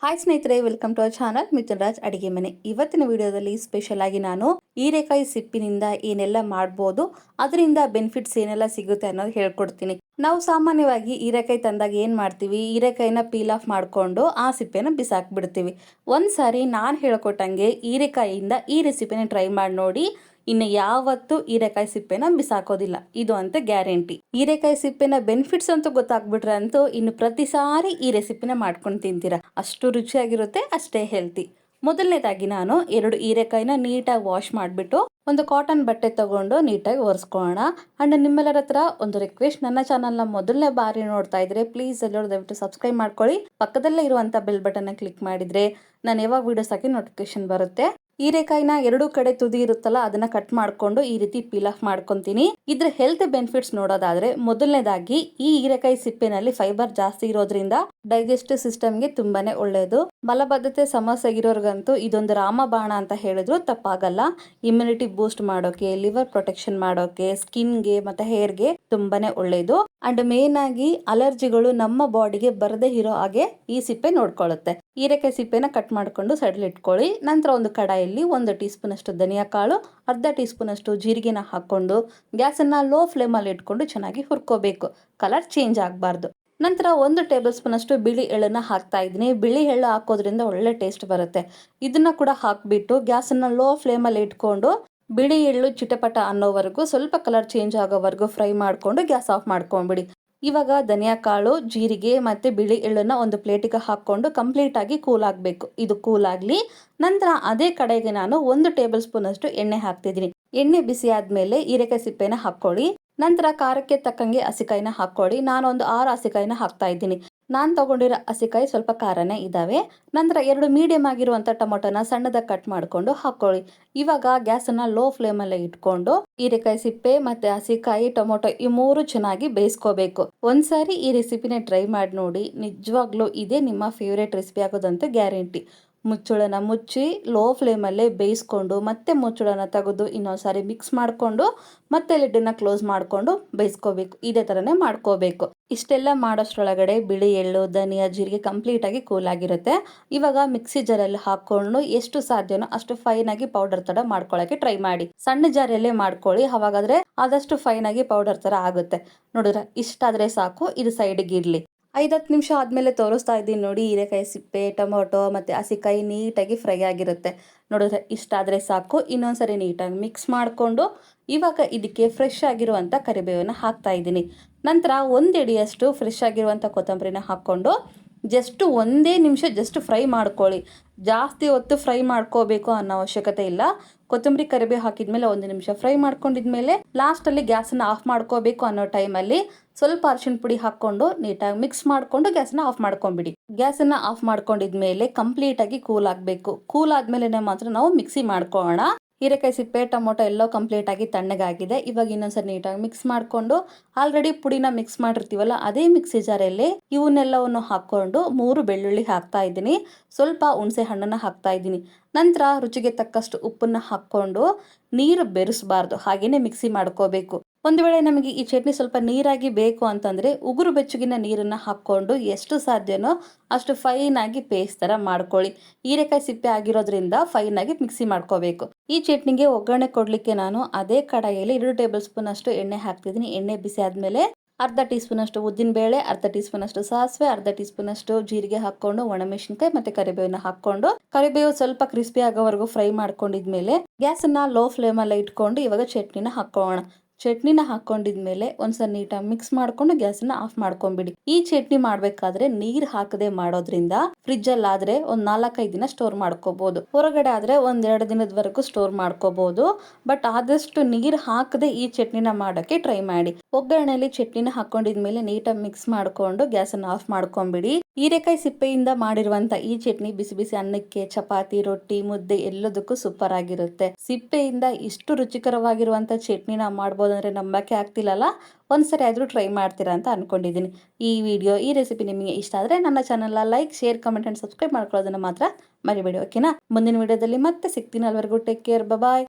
Hi ಸ್ನೇಹಿತರೆ, welcome to our channel Mithun Raj ಅಡಿಗೆ ಮನೆ. ಇವತ್ತಿನ ವಿಡಿಯೋದಲ್ಲಿ ಸ್ಪೆಷಲ್ ಆಗಿ ನಾನು ಹೀರೆಕಾಯಿ ಸಿಪ್ಪಿನಿಂದ ಏನೆಲ್ಲ ಮಾಡ್ಬೋದು, ಅದರಿಂದ ಬೆನಿಫಿಟ್ಸ್ ಏನೆಲ್ಲ ಸಿಗುತ್ತೆ ಅನ್ನೋದು ಹೇಳ್ಕೊಡ್ತೀನಿ. ನಾವು ಸಾಮಾನ್ಯವಾಗಿ ಹೀರೆಕಾಯಿ ತಂದಾಗ ಏನು ಮಾಡ್ತೀವಿ, ಹೀರೆಕಾಯಿನ ಪೀಲ್ ಆಫ್ ಮಾಡಿಕೊಂಡು ಆ ಸಿಪ್ಪೆನ ಬಿಸಾಕ್ಬಿಡ್ತೀವಿ. ಒಂದ್ಸಾರಿ ನಾನು ಹೇಳ್ಕೊಟ್ಟಂಗೆ ಹೀರೆಕಾಯಿಯಿಂದ ಈ ರೆಸಿಪಿನ ಟ್ರೈ ಮಾಡಿ ನೋಡಿ. ಇನ್ನು ಯಾವತ್ತೂ ಹೀರೆಕಾಯಿ ಸಿಪ್ಪೆನ ಬಿಸಾಕೋದಿಲ್ಲ, ಇದು ಅಂತ ಗ್ಯಾರಂಟಿ. ಹೀರೆಕಾಯಿ ಸಿಪ್ಪೆನ ಬೆನಿಫಿಟ್ಸ್ ಅಂತೂ ಗೊತ್ತಾಗ್ಬಿಟ್ರೆ ಅಂತೂ ಇನ್ನು ಪ್ರತಿ ಸಾರಿ ಈ ರೆಸಿಪಿನ ಮಾಡ್ಕೊಂಡು ತಿಂತೀರಾ. ಅಷ್ಟು ರುಚಿಯಾಗಿರುತ್ತೆ, ಅಷ್ಟೇ ಹೆಲ್ತಿ. ಮೊದಲನೇದಾಗಿ ನಾನು 2 ಹೀರೆಕಾಯಿನ ನೀಟಾಗಿ ವಾಶ್ ಮಾಡಿಬಿಟ್ಟು ಒಂದು ಕಾಟನ್ ಬಟ್ಟೆ ತಗೊಂಡು ನೀಟಾಗಿ ಒರೆಸ್ಕೊಳ್ಳೋಣ. ಅಂಡ್ ನಿಮ್ಮೆಲ್ಲರ ಹತ್ರ ಒಂದು ರಿಕ್ವೆಸ್ಟ್, ನನ್ನ ಚಾನಲ್ನ ಮೊದಲನೇ ಬಾರಿ ನೋಡ್ತಾ ಇದ್ರೆ ಪ್ಲೀಸ್ ಎಲ್ಲರೂ ದಯವಿಟ್ಟು ಸಬ್ಸ್ಕ್ರೈಬ್ ಮಾಡ್ಕೊಳ್ಳಿ. ಪಕ್ಕದಲ್ಲೇ ಇರುವಂಥ ಬೆಲ್ ಬಟನ್ನ ಕ್ಲಿಕ್ ಮಾಡಿದ್ರೆ ನಾನು ಯಾವಾಗ ವಿಡಿಯೋಸ್ ಹಾಕಿ ನೋಟಿಫಿಕೇಶನ್ ಬರುತ್ತೆ. ಹೀರೆಕಾಯಿನ 2 ಕಡೆ ತುದಿ ಇರುತ್ತಲ್ಲ, ಅದನ್ನ ಕಟ್ ಮಾಡ್ಕೊಂಡು ಈ ರೀತಿ ಪೀಲ್ ಆಫ್ ಮಾಡ್ಕೊಂತೀನಿ. ಇದ್ರ ಹೆಲ್ತ್ ಬೆನಿಫಿಟ್ಸ್ ನೋಡೋದಾದ್ರೆ, ಮೊದಲನೇದಾಗಿ ಈ ಹೀರೆಕಾಯಿ ಸಿಪ್ಪೆನಲ್ಲಿ ಫೈಬರ್ ಜಾಸ್ತಿ ಇರೋದ್ರಿಂದ ಡೈಜೆಸ್ಟಿವ್ ಸಿಸ್ಟಮ್ಗೆ ತುಂಬಾನೇ ಒಳ್ಳೆಯದು. ಮಲಬದ್ಧತೆ ಸಮಸ್ಯೆ ಇರೋರ್ಗಂತೂ ಇದೊಂದು ರಾಮಬಾಣ ಅಂತ ಹೇಳಿದ್ರು ತಪ್ಪಾಗಲ್ಲ. ಇಮ್ಯುನಿಟಿ ಬೂಸ್ಟ್ ಮಾಡೋಕೆ, ಲಿವರ್ ಪ್ರೊಟೆಕ್ಷನ್ ಮಾಡೋಕೆ, ಸ್ಕಿನ್ಗೆ ಮತ್ತೆ ಹೇರ್ಗೆ ತುಂಬಾನೇ ಒಳ್ಳೆಯದು. ಅಂಡ್ ಮೇನ್ ಆಗಿ ಅಲರ್ಜಿಗಳು ನಮ್ಮ ಬಾಡಿಗೆ ಬರದೇ ಇರೋ ಹಾಗೆ ಈ ಸಿಪ್ಪೆ ನೋಡ್ಕೊಳ್ಳುತ್ತೆ. ಹೀರೆಕಾಯಿ ಸಿಪ್ಪೆನ ಕಟ್ ಮಾಡ್ಕೊಂಡು ಸೈಡಲ್ಲಿ ಇಟ್ಕೊಳ್ಳಿ. ನಂತರ ಒಂದು ಕಡಾಯಲ್ಲಿ 1 ಟೀ ಸ್ಪೂನ್ ಅಷ್ಟು ಧನಿಯಾ ಕಾಳು, ಅರ್ಧ ಟೀ ಸ್ಪೂನ್ ಅಷ್ಟು ಜೀರಿಗೆನ ಹಾಕೊಂಡು ಗ್ಯಾಸನ್ನ ಲೋ ಫ್ಲೇಮಲ್ಲಿ ಇಟ್ಕೊಂಡು ಚೆನ್ನಾಗಿ ಹುರ್ಕೋಬೇಕು. ಕಲರ್ ಚೇಂಜ್ ಆಗಬಾರ್ದು. ನಂತರ 1 ಟೇಬಲ್ ಸ್ಪೂನ್ ಅಷ್ಟು ಬಿಳಿ ಎಳ್ಳನ್ನ ಹಾಕ್ತಾ ಇದ್ದೀನಿ. ಬಿಳಿ ಎಳ್ಳು ಹಾಕೋದ್ರಿಂದ ಒಳ್ಳೆ ಟೇಸ್ಟ್ ಬರುತ್ತೆ. ಇದನ್ನ ಕೂಡ ಹಾಕ್ಬಿಟ್ಟು ಗ್ಯಾಸನ್ನ ಲೋ ಫ್ಲೇಮಲ್ಲಿ ಇಟ್ಕೊಂಡು ಬಿಳಿ ಎಳ್ಳು ಚಿಟಪಟ ಅನ್ನೋವರೆಗೂ, ಸ್ವಲ್ಪ ಕಲರ್ ಚೇಂಜ್ ಆಗೋವರೆಗೂ ಫ್ರೈ ಮಾಡಿಕೊಂಡು ಗ್ಯಾಸ್ ಆಫ್ ಮಾಡ್ಕೊಂಡ್ಬಿಡಿ. ಇವಾಗ ಧನಿಯಾ ಕಾಳು, ಜೀರಿಗೆ ಮತ್ತೆ ಬಿಳಿ ಎಳ್ಳನ್ನ ಒಂದು ಪ್ಲೇಟಿಗೆ ಹಾಕೊಂಡು ಕಂಪ್ಲೀಟ್ ಆಗಿ ಕೂಲ್ ಆಗಬೇಕು. ಇದು ಕೂಲ್ ಆಗಲಿ. ನಂತರ ಅದೇ ಕಡೆಗೆ ನಾನು 1 ಟೇಬಲ್ ಸ್ಪೂನ್ ಅಷ್ಟು ಎಣ್ಣೆ ಹಾಕ್ತಿದ್ದೀನಿ. ಎಣ್ಣೆ ಬಿಸಿ ಆದ್ಮೇಲೆ ಹೀರೆಕಾಯಿ ಸಿಪ್ಪೆನ ಹಾಕೊಳ್ಳಿ. ನಂತರ ಖಾರಕ್ಕೆ ತಕ್ಕಂಗೆ ಹಸಿಕಾಯಿನ ಹಾಕೊಳ್ಳಿ. ನಾನು ಒಂದು 6 ಹಸಿಕಾಯಿನ ಹಾಕ್ತಾ ಇದ್ದೀನಿ. ನಾನು ತಗೊಂಡಿರೋ ಹಸಿಕಾಯಿ ಸ್ವಲ್ಪ ಖಾರನೇ ಇದ್ದಾವೆ. ನಂತರ 2 ಮೀಡಿಯಂ ಆಗಿರುವಂಥ ಟೊಮೊಟೊನ ಸಣ್ಣದಾಗಿ ಕಟ್ ಮಾಡಿಕೊಂಡು ಹಾಕೊಳ್ಳಿ. ಇವಾಗ ಗ್ಯಾಸನ್ನ ಲೋ ಫ್ಲೇಮಲ್ಲೇ ಇಟ್ಕೊಂಡು ಹೀರೆಕಾಯಿ ಸಿಪ್ಪೆ ಮತ್ತೆ ಹಸಿಕಾಯಿ, ಟೊಮೊಟೊ ಈ 3 ಚೆನ್ನಾಗಿ ಬೇಯಿಸ್ಕೋಬೇಕು. ಒಂದ್ಸಾರಿ ಈ ರೆಸಿಪಿನ ಟ್ರೈ ಮಾಡಿ ನೋಡಿ, ನಿಜವಾಗ್ಲೂ ಇದೇ ನಿಮ್ಮ ಫೇವ್ರೇಟ್ ರೆಸಿಪಿ ಆಗೋದಂತೂ ಗ್ಯಾರಂಟಿ. ಮುಚ್ಚಳನ ಮುಚ್ಚಿ ಲೋ ಫ್ಲೇಮಲ್ಲೇ ಬೇಯಿಸ್ಕೊಂಡು ಮತ್ತೆ ಮುಚ್ಚಳನ ತೆಗೆದು ಇನ್ನೊಂದ್ಸಾರಿ ಮಿಕ್ಸ್ ಮಾಡಿಕೊಂಡು ಮತ್ತೆ ಲಿಡ್ಡನ್ನ ಕ್ಲೋಸ್ ಮಾಡಿಕೊಂಡು ಬೇಯಿಸ್ಕೋಬೇಕು. ಇದೇ ಥರನೇ ಮಾಡ್ಕೋಬೇಕು. ಇಷ್ಟೆಲ್ಲ ಮಾಡೋಷ್ಟ್ರೊಳಗಡೆ ಬಿಳಿ ಎಳ್ಳು, ಧನಿಯಾ, ಜೀರಿಗೆ ಕಂಪ್ಲೀಟ್ ಆಗಿ ಕೂಲ್ ಆಗಿರುತ್ತೆ. ಇವಾಗ ಮಿಕ್ಸಿ ಜಾರಲ್ಲಿ ಹಾಕೊಂಡು ಎಷ್ಟು ಸಾಧ್ಯನೋ ಅಷ್ಟು ಫೈನ್ ಆಗಿ ಪೌಡರ್ ತರ ಮಾಡ್ಕೊಳ್ಳೋಕೆ ಟ್ರೈ ಮಾಡಿ. ಸಣ್ಣ ಜಾರಲ್ಲೇ ಮಾಡ್ಕೊಳ್ಳಿ, ಅವಾಗಾದ್ರೆ ಆದಷ್ಟು ಫೈನ್ ಆಗಿ ಪೌಡರ್ ತರ ಆಗುತ್ತೆ. ನೋಡಿದ್ರೆ ಇಷ್ಟಾದ್ರೆ ಸಾಕು. ಇದು ಸೈಡ್ಗೆ ಇರ್ಲಿ. 5-10 ನಿಮಿಷ ಆದಮೇಲೆ ತೋರಿಸ್ತಾ ಇದ್ದೀನಿ ನೋಡಿ, ಹೀರೆಕಾಯಿ ಸಿಪ್ಪೆ, ಟೊಮೊಟೊ ಮತ್ತು ಹಸಿಕಾಯಿ ನೀಟಾಗಿ ಫ್ರೈ ಆಗಿರುತ್ತೆ. ನೋಡಿದ್ರೆ ಇಷ್ಟಾದರೆ ಸಾಕು. ಇನ್ನೊಂದ್ಸರಿ ನೀಟಾಗಿ ಮಿಕ್ಸ್ ಮಾಡಿಕೊಂಡು ಇವಾಗ ಇದಕ್ಕೆ ಫ್ರೆಶ್ ಆಗಿರುವಂಥ ಕರಿಬೇವನ್ನು ಹಾಕ್ತಾ ಇದ್ದೀನಿ. ನಂತರ 1 ಹಿಡಿಯಷ್ಟು ಫ್ರೆಶ್ ಆಗಿರುವಂಥ ಕೊತ್ತಂಬರಿನ ಹಾಕ್ಕೊಂಡು ಜಸ್ಟ್ 1 ನಿಮಿಷ ಜಸ್ಟ್ ಫ್ರೈ ಮಾಡ್ಕೊಳ್ಳಿ. ಜಾಸ್ತಿ ಹೊತ್ತು ಫ್ರೈ ಮಾಡ್ಕೋಬೇಕು ಅನ್ನೋ ಅವಶ್ಯಕತೆ ಇಲ್ಲ. ಕೊತ್ತಂಬರಿ ಕರಿಬೇವು ಹಾಕಿದ್ಮೇಲೆ 1 ನಿಮಿಷ ಫ್ರೈ ಮಾಡ್ಕೊಂಡಿದ್ಮೇಲೆ ಲಾಸ್ಟಲ್ಲಿ ಗ್ಯಾಸನ್ನು ಆಫ್ ಮಾಡ್ಕೋಬೇಕು ಅನ್ನೋ ಟೈಮಲ್ಲಿ ಸ್ವಲ್ಪ ಅರಿಶಿಣ ಪುಡಿ ಹಾಕ್ಕೊಂಡು ನೀಟಾಗಿ ಮಿಕ್ಸ್ ಮಾಡಿಕೊಂಡು ಗ್ಯಾಸನ್ನ ಆಫ್ ಮಾಡ್ಕೊಂಬಿಡಿ. ಗ್ಯಾಸನ್ನು ಆಫ್ ಮಾಡ್ಕೊಂಡಿದ್ಮೇಲೆ ಕಂಪ್ಲೀಟಾಗಿ ಕೂಲ್ ಆಗಬೇಕು. ಕೂಲ್ ಆದಮೇಲೆ ಮಾತ್ರ ನಾವು ಮಿಕ್ಸಿ ಮಾಡ್ಕೊಳ್ಳೋಣ. ಹೀರೆಕಾಯಿ ಸಿಪ್ಪೆ, ಟೊಮೊಟೊ ಎಲ್ಲ ಕಂಪ್ಲೀಟಾಗಿ ತಣ್ಣಗಾಗಿದೆ. ಇವಾಗ ಇನ್ನೊಂದ್ಸರಿ ನೀಟಾಗಿ ಮಿಕ್ಸ್ ಮಾಡಿಕೊಂಡು ಆಲ್ರೆಡಿ ಪುಡಿನ ಮಿಕ್ಸ್ ಮಾಡಿರ್ತೀವಲ್ಲ, ಅದೇ ಮಿಕ್ಸಿ ಜಾರಲ್ಲಿ ಇವನ್ನೆಲ್ಲವನ್ನು ಹಾಕ್ಕೊಂಡು 3 ಬೆಳ್ಳುಳ್ಳಿ ಹಾಕ್ತಾ ಇದ್ದೀನಿ. ಸ್ವಲ್ಪ ಹುಣಸೆ ಹಣ್ಣನ್ನು ಹಾಕ್ತಾ ಇದ್ದೀನಿ. ನಂತರ ರುಚಿಗೆ ತಕ್ಕಷ್ಟು ಉಪ್ಪನ್ನು ಹಾಕ್ಕೊಂಡು ನೀರು ಬೆರೆಸಬಾರ್ದು, ಹಾಗೇನೆ ಮಿಕ್ಸಿ ಮಾಡ್ಕೋಬೇಕು. ಒಂದು ವೇಳೆ ನಮಗೆ ಈ ಚಟ್ನಿ ಸ್ವಲ್ಪ ನೀರಾಗಿ ಬೇಕು ಅಂತಂದರೆ ಉಗುರು ಬೆಚ್ಚಗಿನ ನೀರನ್ನು ಹಾಕ್ಕೊಂಡು ಎಷ್ಟು ಸಾಧ್ಯನೋ ಅಷ್ಟು ಫೈನ್ ಆಗಿ ಪೇಸ್ಟ್ ಥರ ಮಾಡ್ಕೊಳ್ಳಿ. ಹೀರೆಕಾಯಿ ಸಿಪ್ಪೆ ಆಗಿರೋದ್ರಿಂದ ಫೈನ್ ಆಗಿ ಮಿಕ್ಸಿ ಮಾಡ್ಕೋಬೇಕು. ಈ ಚಟ್ನಿಗೆ ಒಗ್ಗರಣೆ ಕೊಡಲಿಕ್ಕೆ ನಾನು ಅದೇ ಕಡಾಯಿಯಲ್ಲಿ 2 ಟೇಬಲ್ ಸ್ಪೂನ್ ಅಷ್ಟು ಎಣ್ಣೆ ಹಾಕ್ತಿದ್ದೀನಿ. ಎಣ್ಣೆ ಬಿಸಿ ಆದಮೇಲೆ ಅರ್ಧ ಟೀ ಸ್ಪೂನ್ ಅಷ್ಟು ಉದ್ದಿನಬೇಳೆ, ಅರ್ಧ ಟೀ ಸ್ಪೂನ್ ಅಷ್ಟು ಸಾಸಿವೆ, ಅರ್ಧ ಟೀ ಸ್ಪೂನ್ ಅಷ್ಟು ಜೀರಿಗೆ ಹಾಕ್ಕೊಂಡು ಒಣಮೆಣಸಿನಕಾಯಿ ಮತ್ತೆ ಕರಿಬೇವನ್ನ ಹಾಕ್ಕೊಂಡು ಕರಿಬೇವು ಸ್ವಲ್ಪ ಕ್ರಿಸ್ಪಿ ಆಗೋವರೆಗೂ ಫ್ರೈ ಮಾಡ್ಕೊಂಡಿದ್ಮೇಲೆ ಗ್ಯಾಸನ್ನ ಲೋ ಫ್ಲೇಮಲ್ಲಿ ಇಟ್ಕೊಂಡು ಇವಾಗ ಚಟ್ನಿನ ಹಾಕೋಣ. ಚಟ್ನಿನ ಹಾಕೊಂಡಿದ್ಮೇಲೆ ಒಂದ್ಸಲ ನೀಟಾಗಿ ಮಿಕ್ಸ್ ಮಾಡ್ಕೊಂಡು ಗ್ಯಾಸನ್ನ ಆಫ್ ಮಾಡ್ಕೊಂಡ್ಬಿಡಿ. ಈ ಚಟ್ನಿ ಮಾಡ್ಬೇಕಾದ್ರೆ ನೀರ್ ಹಾಕದೆ ಮಾಡೋದ್ರಿಂದ ಫ್ರಿಜ್ ಅಲ್ಲಿ ಆದ್ರೆ ಒಂದ್ 4-5 ದಿನ ಸ್ಟೋರ್ ಮಾಡ್ಕೋಬಹುದು. ಹೊರಗಡೆ ಆದ್ರೆ 1-2 ದಿನದವರೆಗೂ ಸ್ಟೋರ್ ಮಾಡ್ಕೋಬಹುದು. ಬಟ್ ಆದಷ್ಟು ನೀರ್ ಹಾಕದೆ ಈ ಚಟ್ನಿನ ಮಾಡೋಕೆ ಟ್ರೈ ಮಾಡಿ. ಒಗ್ಗರಣೆಯಲ್ಲಿ ಚಟ್ನಿನ ಹಾಕೊಂಡಿದ್ಮೇಲೆ ನೀಟಾಗಿ ಮಿಕ್ಸ್ ಮಾಡ್ಕೊಂಡು ಗ್ಯಾಸನ್ನ ಆಫ್ ಮಾಡ್ಕೊಂಡ್ಬಿಡಿ. ಹೀರೆಕಾಯಿ ಸಿಪ್ಪೆಯಿಂದ ಮಾಡಿರುವಂತ ಈ ಚಟ್ನಿ ಬಿಸಿ ಬಿಸಿ ಅನ್ನಕ್ಕೆ, ಚಪಾತಿ, ರೊಟ್ಟಿ, ಮುದ್ದೆ ಎಲ್ಲದಕ್ಕೂ ಸೂಪರ್ ಆಗಿರುತ್ತೆ. ಸಿಪ್ಪೆಯಿಂದ ಇಷ್ಟು ರುಚಿಕರವಾಗಿರುವಂತ ಚಟ್ನಿನ ಮಾಡ್ಬೋದು ಅಂದ್ರೆ ನಂಬಕ್ಕೆ ಆಗ್ತಿಲ್ಲಲ್ಲ. ಒಂದ್ಸರಿ ಆದ್ರೂ ಟ್ರೈ ಮಾಡ್ತೀರಾ ಅಂತ ಅನ್ಕೊಂಡಿದ್ದೀನಿ. ಈ ರೆಸಿಪಿ ನಿಮಗೆ ಇಷ್ಟ ಆದ್ರೆ ನನ್ನ ಚಾನಲ್ನ like, share, comment and subscribe ಮಾಡ್ಕೊಳ್ಳೋದನ್ನ ಮಾತ್ರ ಮರಿಬೇಡಿ. ಓಕೆನಾ? ಮುಂದಿನ ವಿಡಿಯೋದಲ್ಲಿ ಮತ್ತೆ ಸಿಗ್ತೀನಿ. ಅಲ್ಲಿವರೆಗೂ ಟೇಕ್ ಕೇರ್. ಬಾಯ್.